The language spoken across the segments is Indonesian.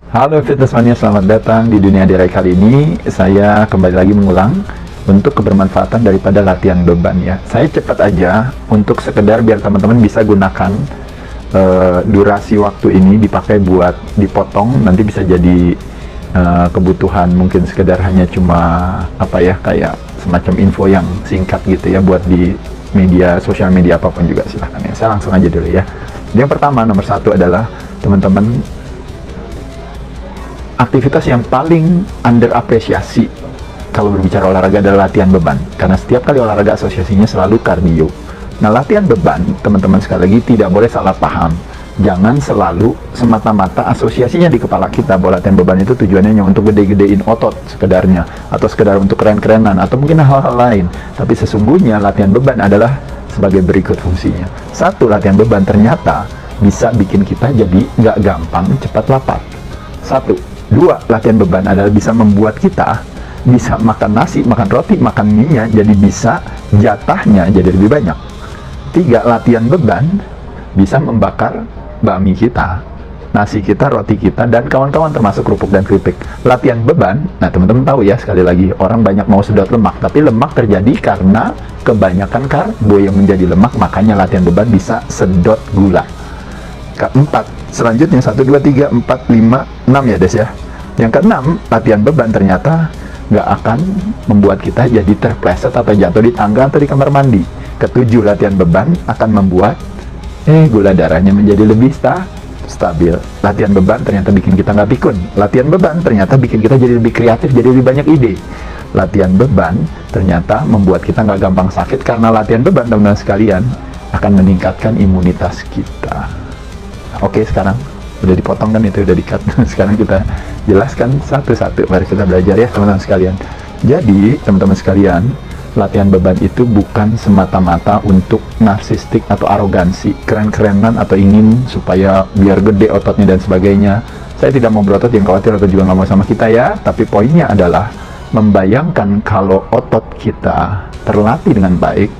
Halo Fitnessmania, selamat datang di Dunia Dirai. Kali ini saya kembali lagi mengulang untuk kebermanfaatan daripada latihan beban ya. Saya cepat aja untuk sekedar biar teman-teman bisa gunakan durasi waktu ini dipakai buat dipotong, nanti bisa jadi kebutuhan mungkin sekedar hanya cuma apa ya, kayak semacam info yang singkat gitu ya, buat di media, sosial media apapun juga silahkan ya. Saya langsung aja dulu ya. Yang pertama, nomor satu adalah teman-teman, aktivitas yang paling underapresiasi kalau berbicara olahraga adalah latihan beban, karena setiap kali olahraga asosiasinya selalu kardio. Nah, latihan beban, teman-teman sekali lagi tidak boleh salah paham. Jangan selalu semata-mata asosiasinya di kepala kita bahwa latihan beban itu tujuannya hanya untuk gede-gedein otot sekedarnya, atau sekedar untuk keren-kerenan, atau mungkin hal-hal lain. Tapi sesungguhnya latihan beban adalah sebagai berikut fungsinya. Satu, latihan beban ternyata bisa bikin kita jadi nggak gampang cepat lapar. Satu. Dua, latihan beban adalah bisa membuat kita bisa makan nasi, makan roti, makan mie-nya jadi bisa jatahnya jadi lebih banyak. Tiga, latihan beban bisa membakar bakmi kita, nasi kita, roti kita, dan kawan-kawan termasuk kerupuk dan keripik. Latihan beban, nah teman-teman tahu ya, sekali lagi orang banyak mau sedot lemak, tapi lemak terjadi karena kebanyakan karbo yang menjadi lemak, makanya latihan beban bisa sedot gula. Keempat, selanjutnya 1, 2, 3, 4, 5, 6 ya Des ya. Yang keenam, latihan beban ternyata nggak akan membuat kita jadi terpleset atau jatuh di tangga atau di kamar mandi. Ketujuh, latihan beban akan membuat gula darahnya menjadi lebih stabil. Latihan beban ternyata bikin kita nggak pikun. Latihan beban ternyata bikin kita jadi lebih kreatif, jadi lebih banyak ide. Latihan beban ternyata membuat kita nggak gampang sakit, karena latihan beban, teman-teman sekalian, akan meningkatkan imunitas kita. Oke, sekarang udah dipotong kan, itu udah di-cut. Sekarang kita jelaskan satu-satu, mari kita belajar ya teman-teman sekalian. Jadi teman-teman sekalian, latihan beban itu bukan semata-mata untuk narsistik atau arogansi, keren-kerenan, atau ingin supaya biar gede ototnya dan sebagainya. Saya tidak mau berotot, yang khawatir atau juga nggak mau sama kita ya. Tapi poinnya adalah membayangkan kalau otot kita terlatih dengan baik,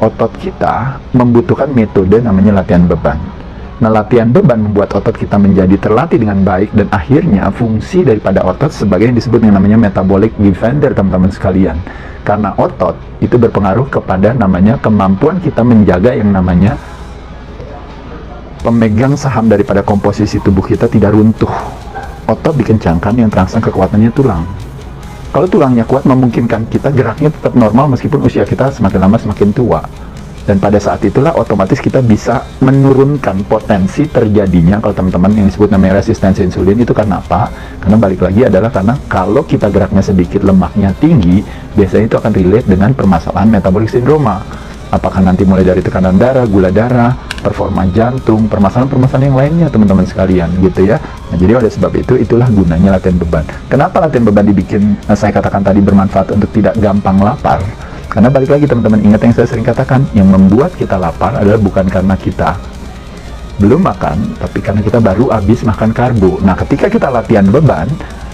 otot kita membutuhkan metode namanya latihan beban. Nah, latihan beban membuat otot kita menjadi terlatih dengan baik, dan akhirnya fungsi daripada otot sebagai yang disebut yang namanya metabolic defender, teman-teman sekalian. Karena otot itu berpengaruh kepada namanya kemampuan kita menjaga yang namanya pemegang saham daripada komposisi tubuh kita tidak runtuh. Otot dikencangkan, yang terangsang kekuatannya tulang. Kalau tulangnya kuat, memungkinkan kita geraknya tetap normal meskipun usia kita semakin lama semakin tua. Dan pada saat itulah otomatis kita bisa menurunkan potensi terjadinya, kalau teman-teman yang disebut namanya resistensi insulin. Itu karena apa? Karena balik lagi adalah karena kalau kita geraknya sedikit, lemaknya tinggi, biasanya itu akan relate dengan permasalahan metabolic syndrome. Apakah nanti mulai dari tekanan darah, gula darah, performa jantung, permasalahan-permasalahan yang lainnya teman-teman sekalian gitu ya. Nah, jadi oleh sebab itu, itulah gunanya latihan beban. Kenapa latihan beban dibikin, saya katakan tadi, bermanfaat untuk tidak gampang lapar? Karena balik lagi teman-teman, ingat yang saya sering katakan, yang membuat kita lapar adalah bukan karena kita belum makan, tapi karena kita baru habis makan karbo. Nah, ketika kita latihan beban,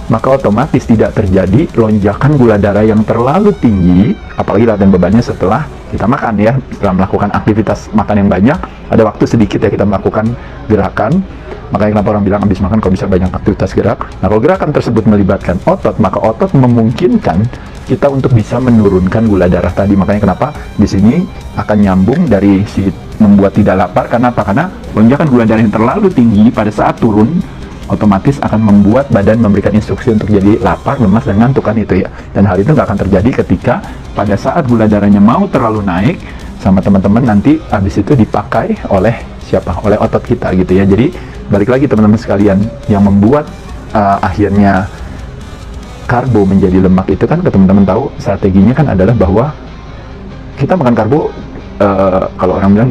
maka otomatis tidak terjadi lonjakan gula darah yang terlalu tinggi, apalagi latihan bebannya setelah kita makan ya, setelah melakukan aktivitas makan yang banyak, ada waktu sedikit ya kita melakukan gerakan. Makanya kenapa orang bilang habis makan kok bisa banyak aktivitas gerak. Nah, kalau gerakan tersebut melibatkan otot, maka otot memungkinkan kita untuk bisa menurunkan gula darah tadi. Makanya kenapa di sini akan nyambung dari si membuat tidak lapar. Karena apa? Karena lonjakan gula darah yang terlalu tinggi pada saat turun otomatis akan membuat badan memberikan instruksi untuk jadi lapar, lemas, dan ngantuk kan itu ya. Dan hal itu nggak akan terjadi ketika pada saat gula darahnya mau terlalu naik sama teman-teman, nanti habis itu dipakai oleh siapa? Oleh otot kita gitu ya. Jadi balik lagi teman-teman sekalian, yang membuat akhirnya karbo menjadi lemak itu kan, teman-teman tahu strateginya kan adalah bahwa kita makan karbo, kalau orang bilang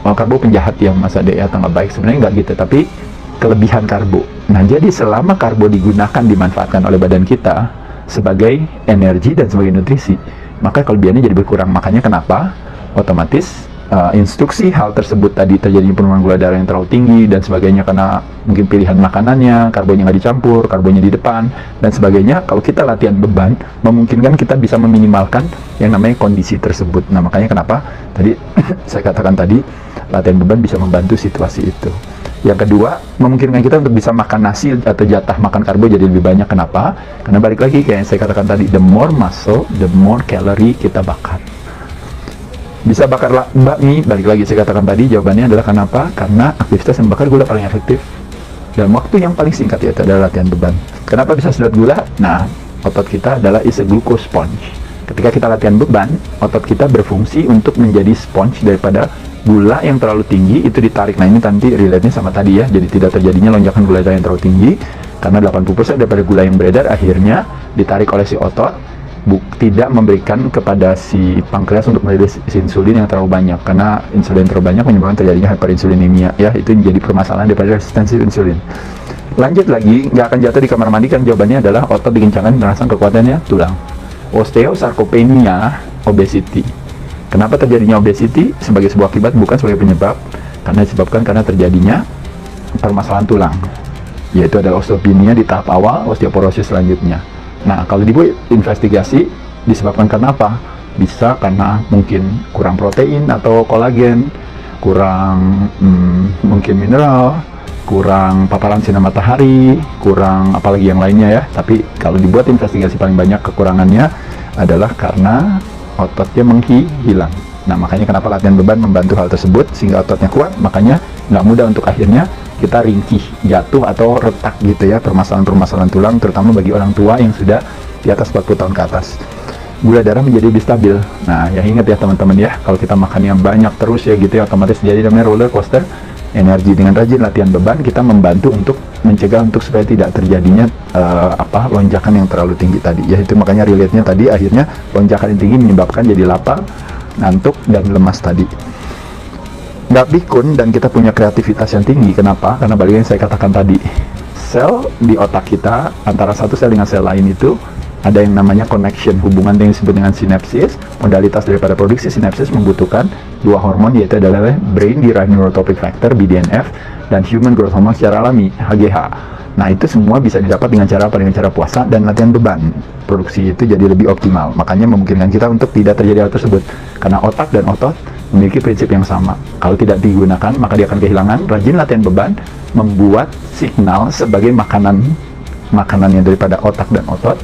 karbo penjahat ya Mas Ade atau nggak baik, sebenarnya nggak gitu, tapi kelebihan karbo. Nah, jadi selama karbo digunakan, dimanfaatkan oleh badan kita sebagai energi dan sebagai nutrisi, maka kelebihannya jadi berkurang. Makanya kenapa otomatis instruksi hal tersebut tadi, terjadi penurunan gula darah yang terlalu tinggi dan sebagainya, karena mungkin pilihan makanannya, karbonya nggak dicampur, karbonya di depan dan sebagainya. Kalau kita latihan beban, memungkinkan kita bisa meminimalkan yang namanya kondisi tersebut. Nah, makanya kenapa tadi saya katakan tadi, latihan beban bisa membantu situasi itu. Yang kedua, memungkinkan kita untuk bisa makan nasi atau jatah makan karbo jadi lebih banyak. Kenapa? Karena balik lagi kayak yang saya katakan tadi, the more muscle, the more calorie kita bakar. Bisa bakar bakmi, balik lagi saya katakan tadi, jawabannya adalah kenapa? Karena aktivitas yang bakar gula paling efektif dalam waktu yang paling singkat, yaitu adalah latihan beban. Kenapa bisa sedot gula? Nah, otot kita adalah is a glucose sponge. Ketika kita latihan beban, otot kita berfungsi untuk menjadi sponge daripada gula yang terlalu tinggi itu ditarik. Nah, ini nanti relate-nya sama tadi ya, jadi tidak terjadinya lonjakan gula darah yang terlalu tinggi, karena 80% daripada gula yang beredar akhirnya ditarik oleh si otot, tidak memberikan kepada si pankreas untuk merilis insulin yang terlalu banyak, karena insulin terlalu banyak menyebabkan terjadinya hyperinsulinemia ya, itu menjadi permasalahan daripada resistensi insulin. Lanjut lagi, nggak akan jatuh di kamar mandi kan? Jawabannya adalah otot dikencangkan merangsang kekuatannya tulang. Osteosarcopenia, obesity. Kenapa terjadinya obesity? Sebagai sebuah akibat, bukan sebagai penyebab, karena disebabkan karena terjadinya permasalahan tulang, yaitu adalah osteopenia di tahap awal, osteoporosis selanjutnya. Nah, kalau dibuat investigasi, disebabkan karena apa? Bisa karena mungkin kurang protein atau kolagen, kurang mungkin mineral, kurang paparan sinar matahari, kurang apalagi yang lainnya ya. Tapi kalau dibuat investigasi, paling banyak kekurangannya adalah karena ototnya menghilang. Nah, makanya kenapa latihan beban membantu hal tersebut, sehingga ototnya kuat. Makanya nggak mudah untuk akhirnya kita ringkih, jatuh atau retak gitu ya, permasalahan-permasalahan tulang, terutama bagi orang tua yang sudah di atas 40 tahun ke atas. Gula darah menjadi lebih stabil. Nah, ya ingat ya teman-teman ya, kalau kita makan yang banyak terus ya gitu ya, otomatis jadi namanya roller coaster energi. Dengan rajin latihan beban, kita membantu untuk mencegah untuk supaya tidak terjadinya lonjakan yang terlalu tinggi tadi ya. Itu makanya relate-nya tadi, akhirnya lonjakan yang tinggi menyebabkan jadi lapar, ngantuk, dan lemas tadi. Nggak pikun dan kita punya kreativitas yang tinggi. Kenapa? Karena balik yang saya katakan tadi, sel di otak kita antara satu sel dengan sel lain itu ada yang namanya connection, hubungan yang disebut dengan sinapsis. Modalitas daripada produksi sinapsis membutuhkan dua hormon, yaitu adalah brain derived neurotrophic factor BDNF dan human growth hormone secara alami HGH. Nah, itu semua bisa didapat dengan cara apa? Dengan cara puasa dan latihan beban. Produksi itu jadi lebih optimal. Makanya memungkinkan kita untuk tidak terjadi hal tersebut, karena otak dan otot memiliki prinsip yang sama. Kalau tidak digunakan, maka dia akan kehilangan. Rajin latihan beban membuat signal sebagai makanannya daripada otak dan otot,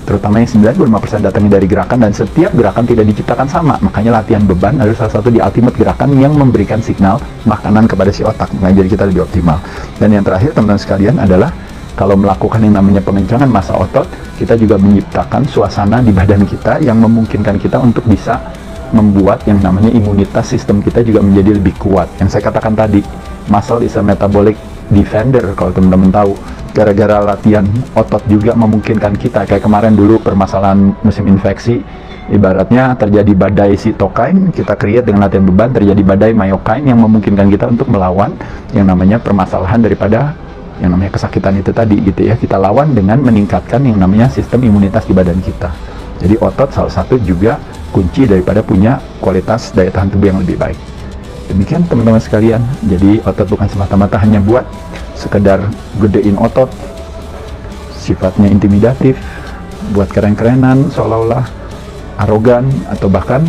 terutama yang 95% datangnya dari gerakan, dan setiap gerakan tidak diciptakan sama. Makanya latihan beban adalah salah satu di ultimate gerakan yang memberikan signal makanan kepada si otak, makanya jadi kita lebih optimal. Dan yang terakhir teman-teman sekalian adalah, kalau melakukan yang namanya pengencangan massa otot, kita juga menciptakan suasana di badan kita yang memungkinkan kita untuk bisa membuat yang namanya imunitas sistem kita juga menjadi lebih kuat. Yang saya katakan tadi, muscle is a metabolic defender, kalau teman-teman tahu. Gara-gara latihan otot juga memungkinkan kita, kayak kemarin dulu permasalahan musim infeksi, ibaratnya terjadi badai sitokain, kita create dengan latihan beban, terjadi badai mayokain yang memungkinkan kita untuk melawan yang namanya permasalahan daripada yang namanya kesakitan itu tadi gitu ya. Kita lawan dengan meningkatkan yang namanya sistem imunitas di badan kita. Jadi otot salah satu juga kunci daripada punya kualitas daya tahan tubuh yang lebih baik. Demikian teman-teman sekalian, jadi otot bukan semata-mata hanya buat sekedar gedein otot, sifatnya intimidatif, buat keren-kerenan, seolah-olah arogan, atau bahkan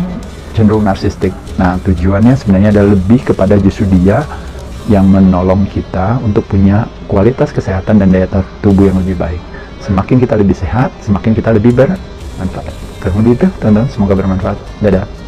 cenderung narsistik. Nah, tujuannya sebenarnya adalah lebih kepada justru dia yang menolong kita untuk punya kualitas kesehatan dan daya tahan tubuh yang lebih baik. Semakin kita lebih sehat, semakin kita lebih bermanfaat. Kurang lebih itu, teman-teman, semoga bermanfaat. Dadah.